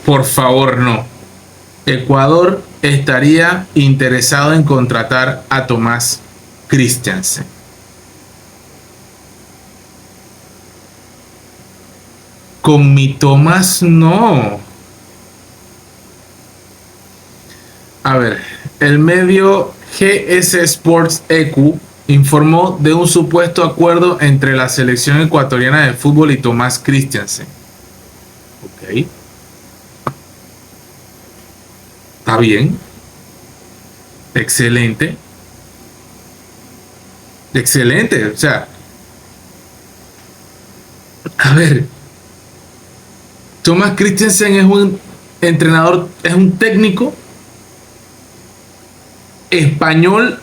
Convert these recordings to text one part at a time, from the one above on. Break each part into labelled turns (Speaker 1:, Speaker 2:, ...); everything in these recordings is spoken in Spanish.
Speaker 1: Por favor, no. Ecuador estaría interesado en contratar a Tomás Christiansen. Con mi Tomás no. A ver, el medio GS Sports EQ informó de un supuesto acuerdo entre la selección ecuatoriana de fútbol y Tomás Christiansen. Ok. Está bien. Excelente. Excelente. O sea, a ver, Tomás Christiansen es un entrenador, es un técnico español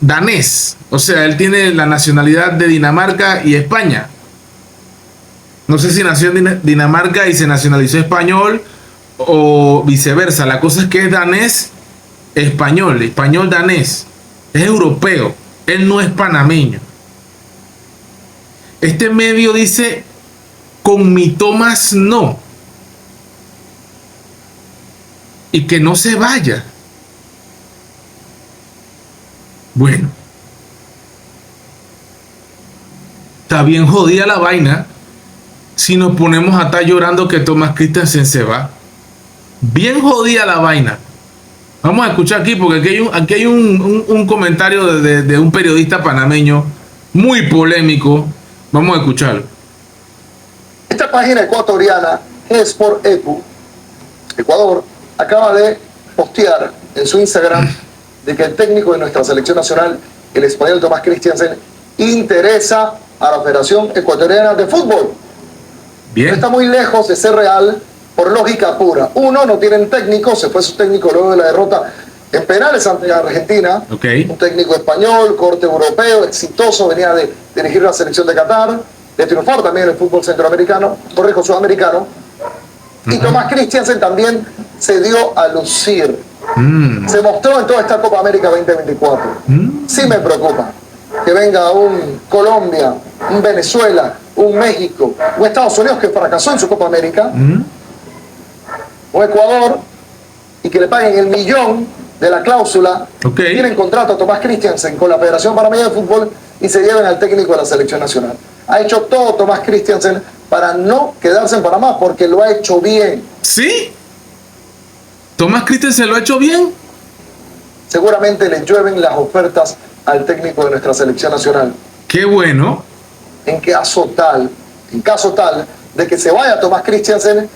Speaker 1: danés. O sea, él tiene la nacionalidad de Dinamarca y España. No sé si nació en Dinamarca y se nacionalizó español o viceversa. La cosa es que es danés español, español danés. Es europeo. Él no es panameño. Este medio dice: con mi Tomás no. Y que no se vaya. Bueno. Está bien jodida la vaina si nos ponemos a estar llorando que Tomás Christiansen se va. Bien jodida la vaina. Vamos a escuchar aquí, porque aquí hay un comentario de un periodista panameño muy polémico. Vamos a escucharlo.
Speaker 2: Esta página ecuatoriana, Sport EQ, Ecuador, acaba de postear en su Instagram de que el técnico de nuestra selección nacional, el español Tomás Christiansen, interesa a la Federación Ecuatoriana de Fútbol.
Speaker 1: Bien.
Speaker 2: No está muy lejos de ser real por lógica pura. Uno, no tienen técnico, se fue su técnico luego de la derrota en penales ante Argentina.
Speaker 1: Okay.
Speaker 2: Un técnico español, corte europeo, exitoso, venía de dirigir la selección de Qatar, de triunfar también en el fútbol centroamericano, corrijo, sudamericano. Y Tomás Christiansen también se dio a lucir. Se mostró en toda esta Copa América 2024. Sí me preocupa que venga un Colombia, un Venezuela, un México, un Estados Unidos que fracasó en su Copa América, o Ecuador, y que le paguen el millón de la cláusula, tienen contrato a Tomás Christiansen con la Federación Panameña de Fútbol y se lleven al técnico de la selección nacional. Ha hecho todo Tomás Christiansen para no quedarse en Panamá, porque lo ha hecho bien.
Speaker 1: ¿Sí? ¿Tomás Christiansen lo ha hecho bien?
Speaker 2: Seguramente le llueven las ofertas al técnico de nuestra selección nacional.
Speaker 1: ¡Qué bueno!
Speaker 2: En caso tal de que se vaya Tomás Christiansen,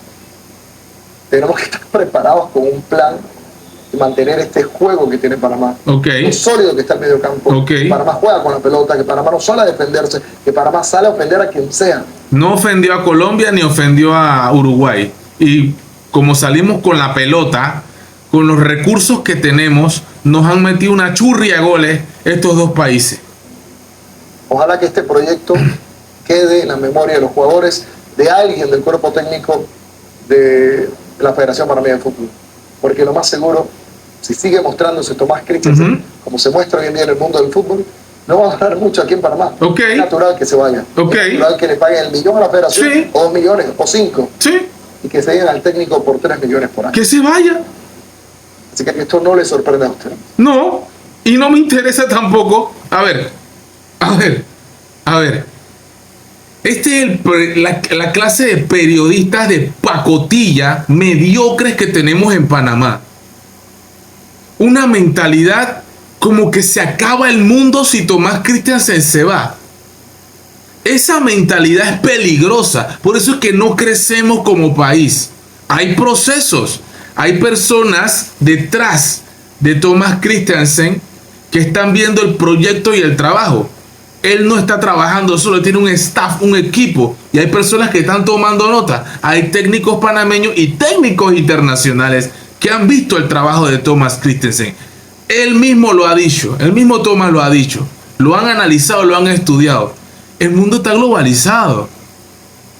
Speaker 2: tenemos que estar preparados con un plan de mantener este juego que tiene Panamá. Lo sólido que está el medio campo. Que Panamá juega con la pelota, que Panamá no sale a defenderse, que Panamá sale a ofender a quien sea. No
Speaker 1: ofendió a Colombia ni ofendió a Uruguay. Y como salimos con la pelota, con los recursos que tenemos, nos han metido una churria de goles estos dos países.
Speaker 2: Ojalá que este proyecto quede en la memoria de los jugadores, de alguien del cuerpo técnico de la Federación Panameña de Fútbol. Porque lo más seguro, si sigue mostrándose Tomás Christiansen, como se muestra hoy en día en el mundo del fútbol, no va a durar mucho aquí en Panamá. Es natural que se vaya. Es natural que le paguen el millón a la Federación, o 2 millones, o 5. Y que se lleven al técnico por 3 millones por año.
Speaker 1: Que se vaya.
Speaker 2: Así que esto no le sorprende a usted.
Speaker 1: No, y no me interesa tampoco. A ver. Este es la clase de periodistas de pacotilla mediocres que tenemos en Panamá. Una mentalidad como que se acaba el mundo si Tomás Christiansen se va. Esa mentalidad es peligrosa. Por eso es que no crecemos como país. Hay procesos. Hay personas detrás de Tomás Christiansen que están viendo el proyecto y el trabajo. Él no está trabajando solo, tiene un staff, un equipo. Y hay personas que están tomando nota. Hay técnicos panameños y técnicos internacionales que han visto el trabajo de Tomás Christiansen. Él mismo lo ha dicho. El mismo Tomás lo ha dicho. Lo han analizado, lo han estudiado. El mundo está globalizado.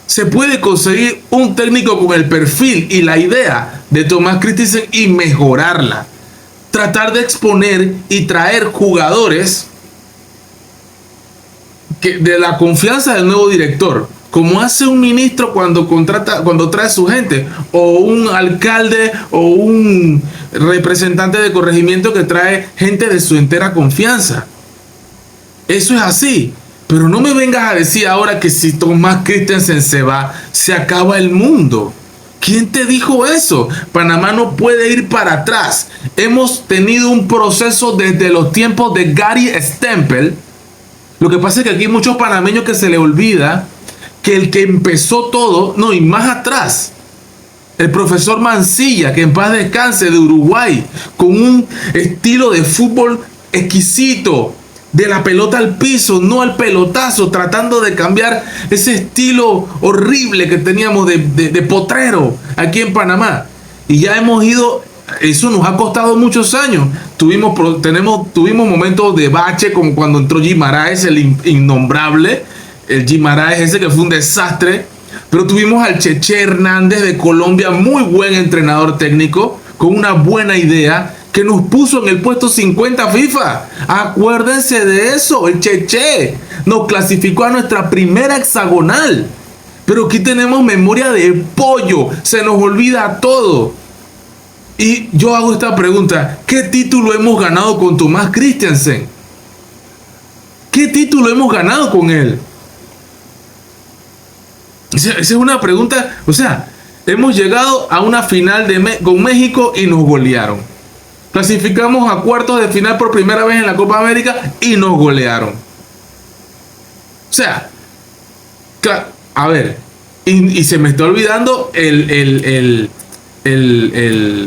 Speaker 1: Se puede conseguir un técnico con el perfil y la idea de Tomás Christiansen y mejorarla. Tratar de exponer y traer jugadores de la confianza del nuevo director. como hace un ministro cuando trae su gente, o un alcalde o un representante de corregimiento que trae gente de su entera confianza. Eso es así. Pero no me vengas a decir ahora que si Thomas Christiansen se va, se acaba el mundo. ¿Quién te dijo eso? Panamá no puede ir para atrás. Hemos tenido un proceso desde los tiempos de Gary Stempel. Lo que pasa es que aquí hay muchos panameños que se les olvida que el que empezó todo, no, y más atrás, el profesor Mancilla, que en paz descanse, de Uruguay, con un estilo de fútbol exquisito, de la pelota al piso, no al pelotazo, tratando de cambiar ese estilo horrible que teníamos de potrero aquí en Panamá. Y ya hemos ido, eso nos ha costado muchos años. Tuvimos momentos de bache, como cuando entró Guimaraes, el innombrable, el Guimaraes ese que fue un desastre. Pero tuvimos al Cheche Hernández de Colombia, muy buen entrenador técnico, con una buena idea, que nos puso en el puesto 50 FIFA. Acuérdense de eso, el Cheche nos clasificó a nuestra primera hexagonal. Pero aquí tenemos memoria de pollo, se nos olvida todo. Y yo hago esta pregunta: ¿qué título hemos ganado con Thomas Christiansen? ¿Qué título hemos ganado con él? Esa es una pregunta. O sea, hemos llegado a una final con México y nos golearon. Clasificamos a cuartos de final por primera vez en la Copa América y nos golearon. O sea, a ver, y se me está olvidando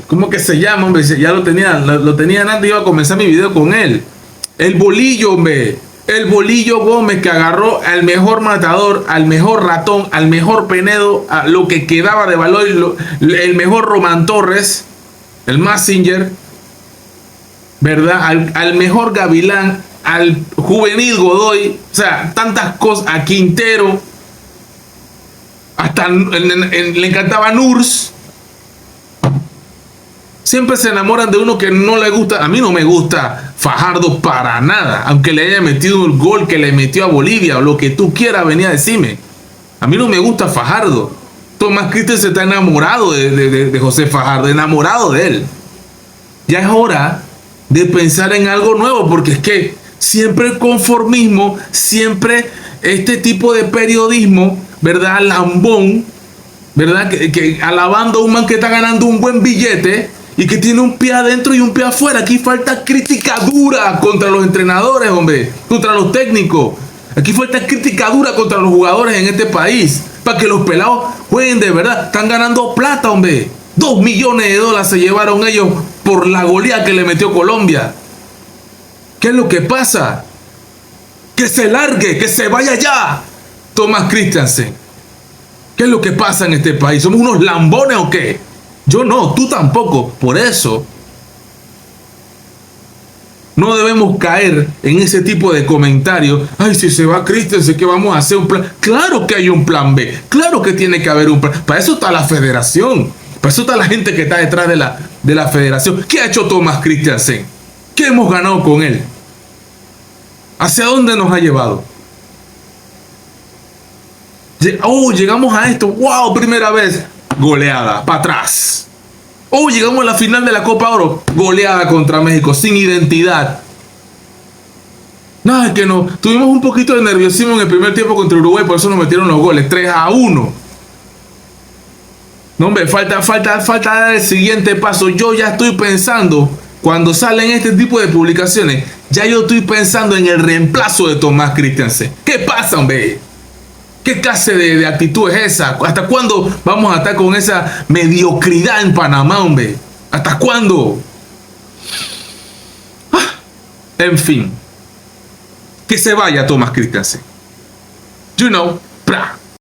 Speaker 1: ¿cómo que se llama, hombre? Ya lo tenía antes, iba a comenzar mi video con él. El Bolillo, hombre. El Bolillo Gómez, que agarró al mejor matador, al mejor ratón, al mejor Penedo, a lo que quedaba de valor, el mejor Román Torres, el Massinger, ¿verdad? Al mejor Gavilán, al juvenil Godoy, o sea, tantas cosas, a Quintero, hasta le encantaba Nurs. Siempre se enamoran de uno que no le gusta. A mí no me gusta Fajardo para nada, aunque le haya metido el gol que le metió a Bolivia o lo que tú quieras venir a decirme. A mí no me gusta Fajardo. Thomas Christiansen está enamorado de José Fajardo, enamorado de él. Ya es hora de pensar en algo nuevo, porque es que siempre el conformismo, siempre este tipo de periodismo, ¿verdad? Lambón, ¿verdad? Que alabando a un man que está ganando un buen billete y que tiene un pie adentro y un pie afuera. Aquí falta crítica dura contra los entrenadores, hombre, contra los técnicos. Aquí falta crítica dura contra los jugadores en este país, para que los pelados jueguen de verdad. Están ganando plata, hombre. $2 millones se llevaron ellos por la goleada que le metió Colombia. ¿Qué es lo que pasa? Que se largue, que se vaya ya Thomas Christiansen. ¿Qué es lo que pasa en este país? ¿Somos unos lambones o qué? Yo no, tú tampoco. Por eso no debemos caer en ese tipo de comentarios. Ay, si se va Christiansen, ¿qué vamos a hacer? Un plan. Claro que hay un plan B. Claro que tiene que haber un plan. Para eso está la federación. Para eso está la gente que está detrás de la federación. ¿Qué ha hecho Thomas Christiansen? ¿Qué hemos ganado con él? ¿Hacia dónde nos ha llevado? Oh, llegamos a esto. Wow, primera vez. Goleada, para atrás. Oh, llegamos a la final de la Copa Oro. Goleada contra México, sin identidad. No, es que no. Tuvimos un poquito de nerviosismo en el primer tiempo contra Uruguay, por eso nos metieron los goles. 3-1. No, hombre, falta dar el siguiente paso. Yo ya estoy pensando, cuando salen este tipo de publicaciones, ya yo estoy pensando en el reemplazo de Thomas Christiansen. ¿Qué pasa, hombre? ¿Qué clase de actitud es esa? ¿Hasta cuándo vamos a estar con esa mediocridad en Panamá, hombre? ¿Hasta cuándo? En fin. Que se vaya Thomas Christiansen. You know,